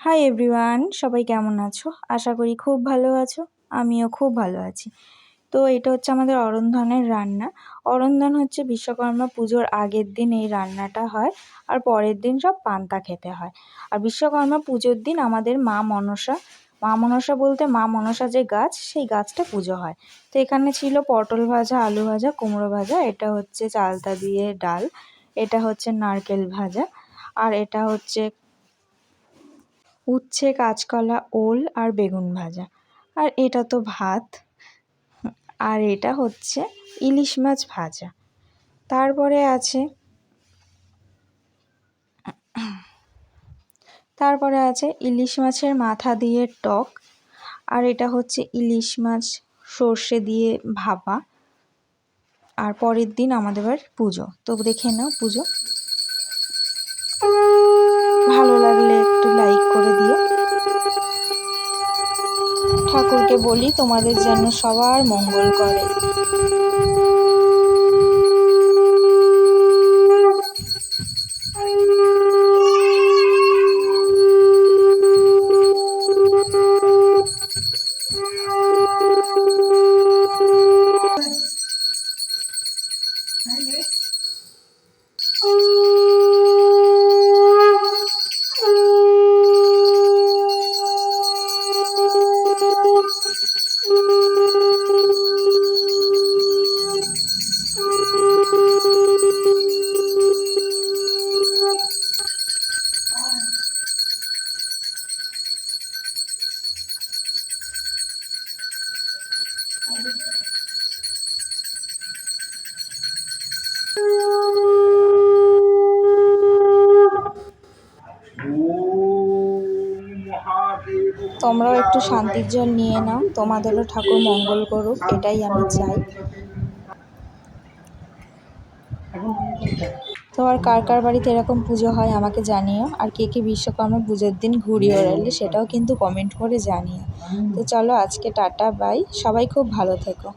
Hi everyone, সবাই কেমন আছো? আশা করি খুব ভালো আছো। আমিও খুব ভালো আছি। তো এটা হচ্ছে আমাদের অরন্ধনের রান্না। অরন্ধন হচ্ছে বিশ্বকর্মা পুজোর আগের দিন এই রান্নাটা হয়, আর পরের দিন সব পান্তা খেতে হয়। আর বিশ্বকর্মা পুজোর দিন আমাদের মা মনসা বলতে মা মনসা যে গাছ, সেই গাছটা পুজো হয়। তো এখানে ছিল পটল ভাজা, আলু ভাজা, কুমড়ো ভাজা, এটা হচ্ছে চালতা দিয়ে ডাল, এটা হচ্ছে নারকেল ভাজা, আর এটা হচ্ছে উচ্ছে, কাঁচকলা, ওল আর বেগুন ভাজা। আর এটা তো ভাত। আর এটা হচ্ছে ইলিশ মাছ ভাজা। তারপরে আছে ইলিশ মাছের মাথা দিয়ে টক। আর এটা হচ্ছে ইলিশ মাছ সর্ষে দিয়ে ভাপা। আর পরের দিন আমাদের বাড়ির পুজো। তো দেখে নাও পুজো। ভালো লাগলে একটু লাইক করে দিও। ঠাকুরকে বলি তোমাদের যেন সবার মঙ্গল করে। তোমরাও একটু শান্তির জল নিয়ে নাও, তোমাদেরও ঠাকুর মঙ্গল করুক, এটাই আমি চাই। তোমার কার কার বাড়িতে এরকম পুজো হয় আমাকে জানিও। আর কে কে বিশ্বকর্মা পুজোর দিন ঘুড়ি ওড়ালে সেটাও কিন্তু কমেন্ট করে জানিও। তো চলো আজকে টাটা বাই, সবাই খুব ভালো থেকো।